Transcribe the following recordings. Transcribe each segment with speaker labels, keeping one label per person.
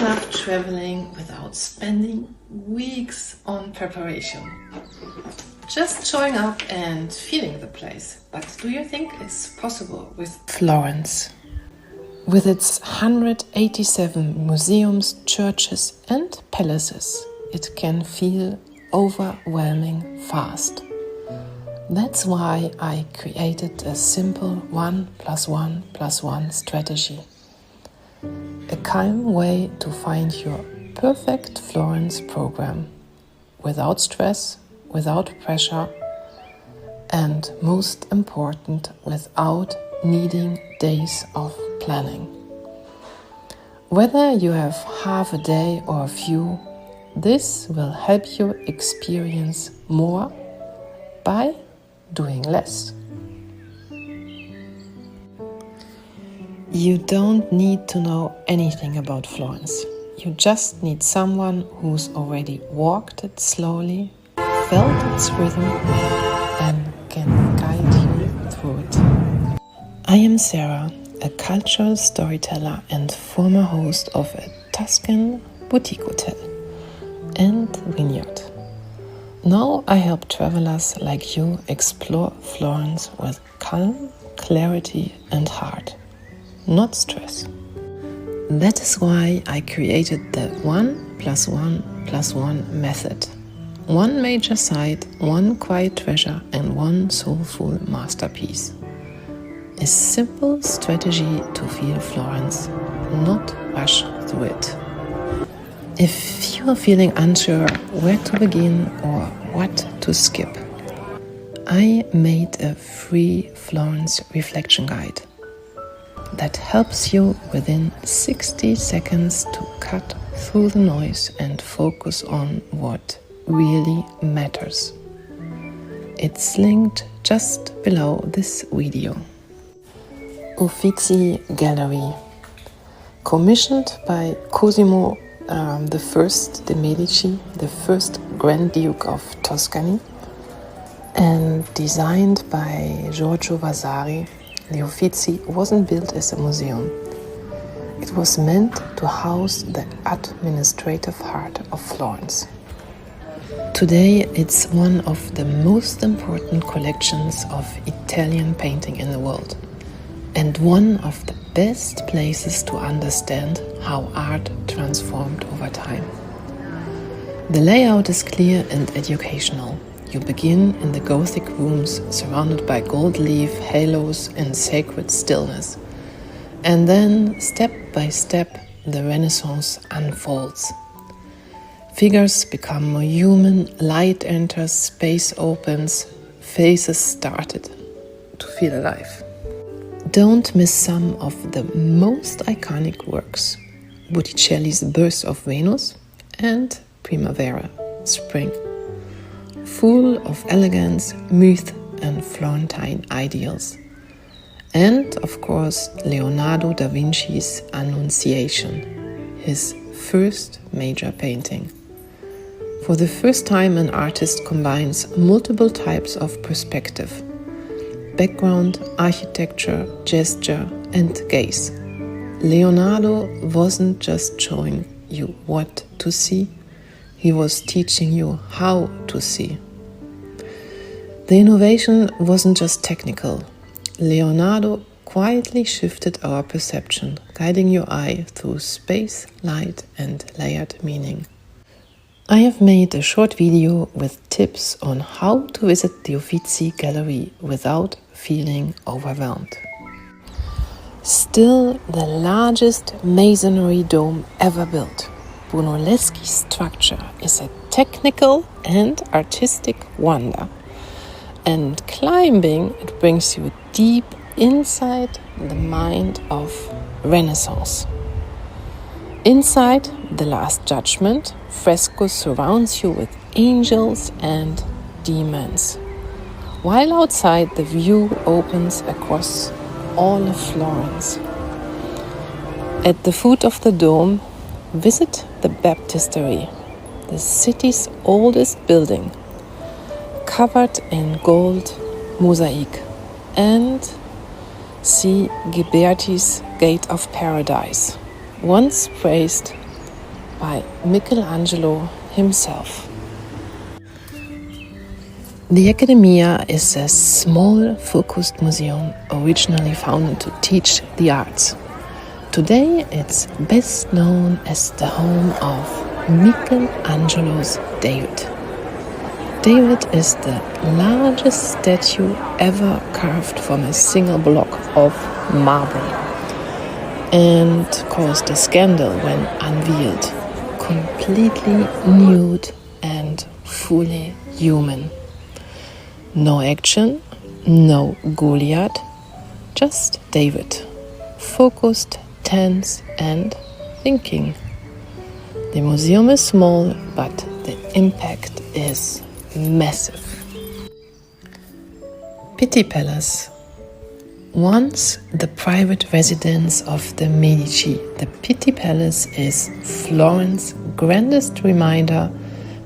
Speaker 1: enough traveling without spending weeks on preparation. Just showing up and feeling the place. But do you think it's possible with Florence? With its 187 museums, churches and palaces, it can feel overwhelming fast. That's why I created a simple 1+1+1 strategy. A calm way to find your perfect Florence program, without stress, without pressure, and most important, without needing days of planning. Whether you have half a day or a few, this will help you experience more by doing less. You don't need to know anything about Florence. You just need someone who's already walked it slowly, felt its rhythm, and can guide you through it. I am Sarah, a cultural storyteller and former host of a Tuscan boutique hotel and vineyard. Now I help travelers like you explore Florence with calm, clarity and heart, not stress. That is why I created the 1+1+1 method. One major site, one quiet treasure and one soulful masterpiece. A simple strategy to feel Florence, not rush through it. If you are feeling unsure where to begin or what to skip, I made a free Florence reflection guide that helps you within 60 seconds to cut through the noise and focus on what really matters. It's linked just below this video. Uffizi Gallery, commissioned by Cosimo I de' Medici, the first Grand Duke of Tuscany, and designed by Giorgio Vasari. The Uffizi wasn't built as a museum. It was meant to house the administrative heart of Florence. Today, it's one of the most important collections of Italian painting in the world, and one of the best places to understand how art transformed over time. The layout is clear and educational. You begin in the Gothic rooms surrounded by gold leaf halos and sacred stillness. And then, step by step, the Renaissance unfolds. Figures become more human, light enters, space opens, faces started to feel alive. Don't miss some of the most iconic works: Botticelli's Birth of Venus and Primavera, Spring, full of elegance, myth and Florentine ideals. And, of course, Leonardo da Vinci's Annunciation, his first major painting. For the first time, an artist combines multiple types of perspective: background, architecture, gesture, and gaze. Leonardo wasn't just showing you what to see, he was teaching you how to see. The innovation wasn't just technical. Leonardo quietly shifted our perception, guiding your eye through space, light, and layered meaning. I have made a short video with tips on how to visit the Uffizi Gallery without feeling overwhelmed. Still the largest masonry dome ever built, Brunelleschi's structure is a technical and artistic wonder. And climbing, it brings you deep inside the mind of Renaissance. Inside the Last Judgment, fresco surrounds you with angels and demons, while outside the view opens across all of Florence. At the foot of the dome, visit the baptistery, the city's oldest building, covered in gold mosaic, and see Ghiberti's Gate of Paradise, once praised by Michelangelo himself. The Accademia is a small, focused museum originally founded to teach the arts. Today, it's best known as the home of Michelangelo's David. David is the largest statue ever carved from a single block of marble and caused a scandal when unveiled, completely nude and fully human. No action, no Goliath, just David, focused, tense and thinking. The museum is small, but the impact is massive. Pitti Palace. Once the private residence of the Medici, the Pitti Palace is Florence's grandest reminder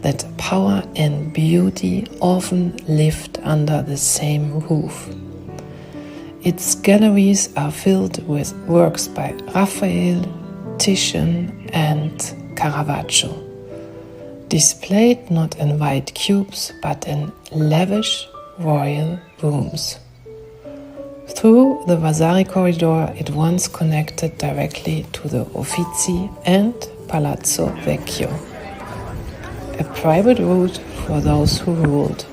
Speaker 1: that power and beauty often lived under the same roof. Its galleries are filled with works by Raphael, Titian and Caravaggio, displayed not in white cubes but in lavish royal rooms. Through the Vasari corridor, it once connected directly to the Uffizi and Palazzo Vecchio, a private route for those who ruled,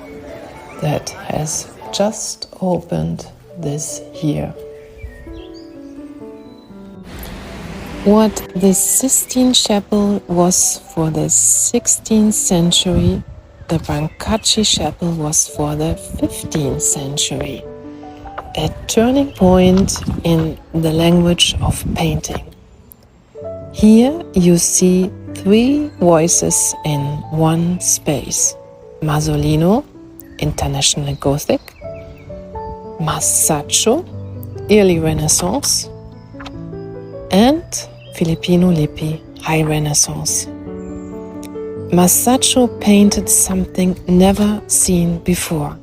Speaker 1: that has just opened this year. What the Sistine Chapel was for the 16th century, the Brancacci Chapel was for the 15th century. A turning point in the language of painting. Here you see three voices in one space: Masolino, International Gothic; Masaccio, Early Renaissance; and Filippino Lippi, High Renaissance. Masaccio painted something never seen before: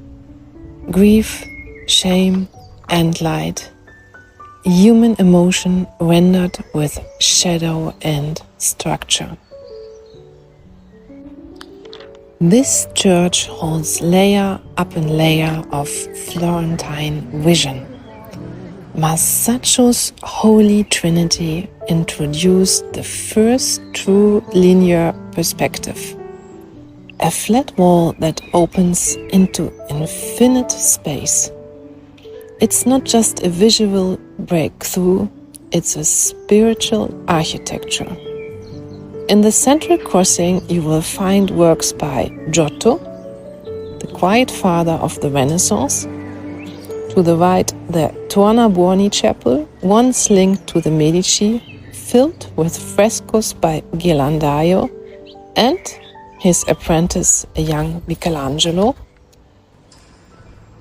Speaker 1: grief, shame, and light, human emotion rendered with shadow and structure. This church holds layer upon layer of Florentine vision. Masaccio's Holy Trinity introduced the first true linear perspective, a flat wall that opens into infinite space. It's not just a visual breakthrough, it's a spiritual architecture. In the central crossing you will find works by Giotto, the quiet father of the Renaissance. To the right, the Tornabuoni Chapel, once linked to the Medici, filled with frescoes by Ghirlandaio and his apprentice, a young Michelangelo.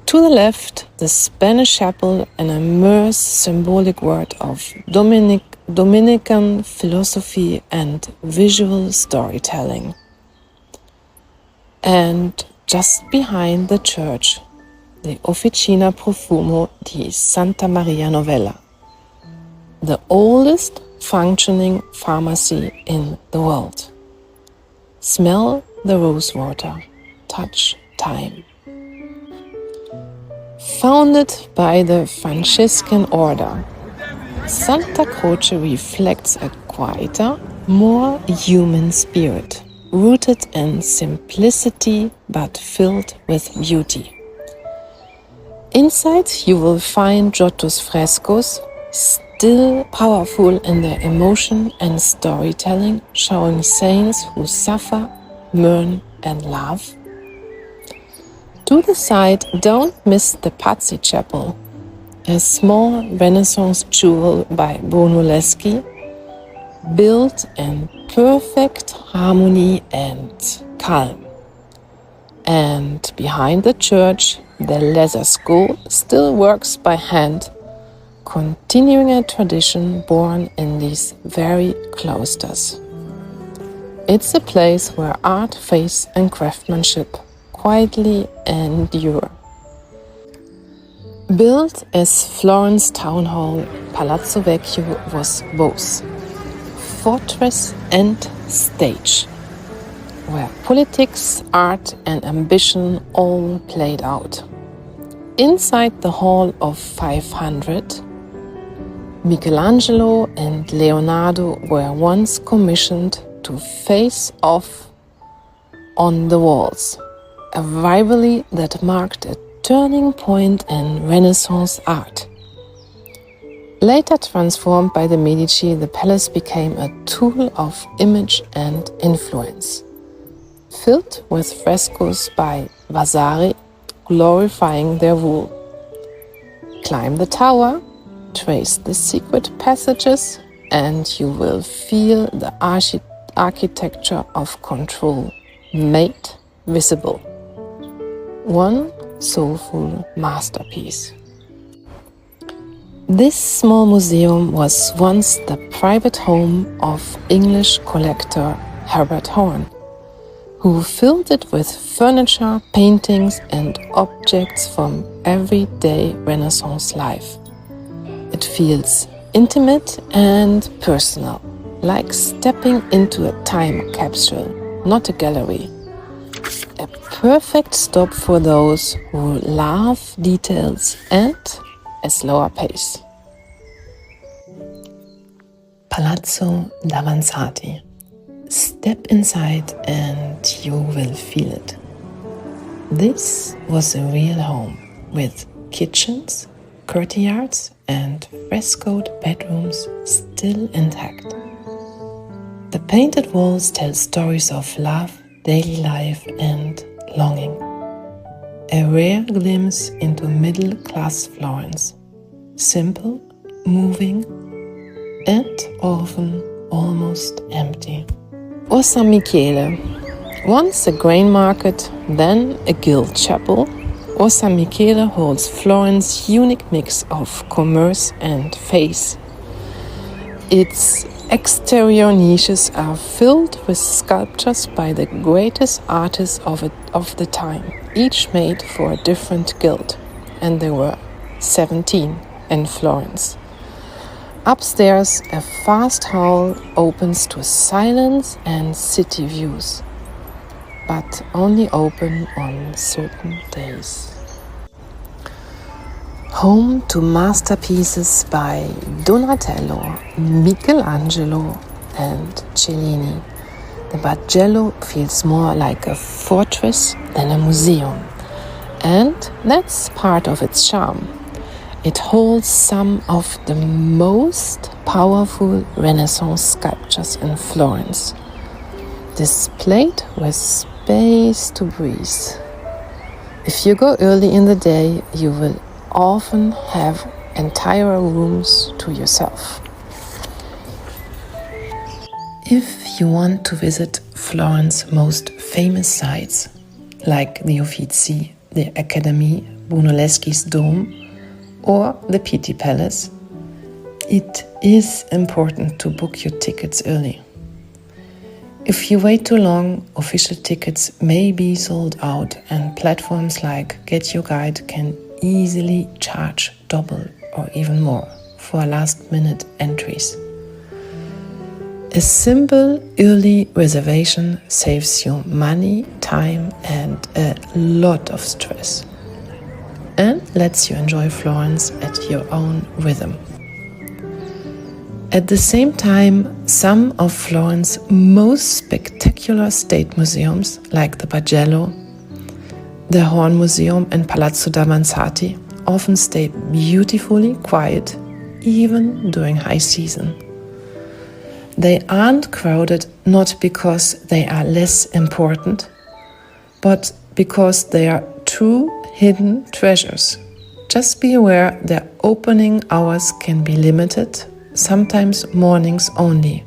Speaker 1: To the left, the Spanish Chapel, an immense symbolic work of Dominican philosophy and visual storytelling. And just behind the church, the Officina Profumo di Santa Maria Novella, the oldest functioning pharmacy in the world. Smell the rosewater, touch time. Founded by the Franciscan order, Santa Croce reflects a quieter, more human spirit, rooted in simplicity but filled with beauty. Inside you will find Giotto's frescoes, still powerful in their emotion and storytelling, showing saints who suffer, mourn and love. To the side, don't miss the Pazzi Chapel, a small Renaissance jewel by Brunelleschi, built in perfect harmony and calm. And behind the church, the leather school still works by hand, continuing a tradition born in these very cloisters. It's a place where art, faith and craftsmanship quietly endure. Built as Florence town hall, Palazzo Vecchio was both fortress and stage, where politics, art and ambition all played out. Inside the Hall of 500, Michelangelo and Leonardo were once commissioned to face off on the walls, a rivalry that marked a turning point in Renaissance art. Later transformed by the Medici, the palace became a tool of image and influence, filled with frescoes by Vasari glorifying their rule. Climb the tower, trace the secret passages, and you will feel the architecture of control made visible. One soulful masterpiece. This small museum was once the private home of English collector Herbert Horn, who filled it with furniture, paintings and objects from everyday Renaissance life. It feels intimate and personal, like stepping into a time capsule, not a gallery. A perfect stop for those who love details and a slower pace. Palazzo Davanzati. Step inside and you will feel it. This was a real home with kitchens, courtyards and frescoed bedrooms still intact. The painted walls tell stories of love, daily life and longing. A rare glimpse into middle-class Florence. Simple, moving and often almost empty. Ossa Michele. Once a grain market, then a guild chapel, Ossa Michele holds Florence's unique mix of commerce and faith. Its exterior niches are filled with sculptures by the greatest artists of the time, each made for a different guild, and there were 17 in Florence. Upstairs, a vast hall opens to silence and city views, but only open on certain days. Home to masterpieces by Donatello, Michelangelo and Cellini. The Bargello feels more like a fortress than a museum, and that's part of its charm. It holds some of the most powerful Renaissance sculptures in Florence, displayed with space to breathe. If you go early in the day, you will often have entire rooms to yourself. If you want to visit Florence's most famous sites, like the Uffizi, the Academy, Brunelleschi's Dome, or the Pitti Palace, it is important to book your tickets early. If you wait too long, official tickets may be sold out, and platforms like Get Your Guide can easily charge double or even more for last-minute entries. A simple early reservation saves you money, time and a lot of stress, and lets you enjoy Florence at your own rhythm. At the same time, some of Florence's most spectacular state museums, like the Bargello, the Horn Museum and Palazzo Davanzati, often stay beautifully quiet, even during high season. They aren't crowded not because they are less important, but because they are true hidden treasures. Just be aware their opening hours can be limited, sometimes mornings only.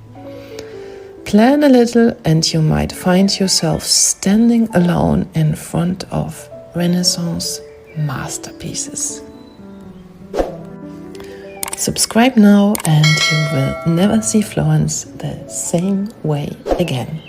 Speaker 1: Plan a little and you might find yourself standing alone in front of Renaissance masterpieces. Subscribe now and you will never see Florence the same way again.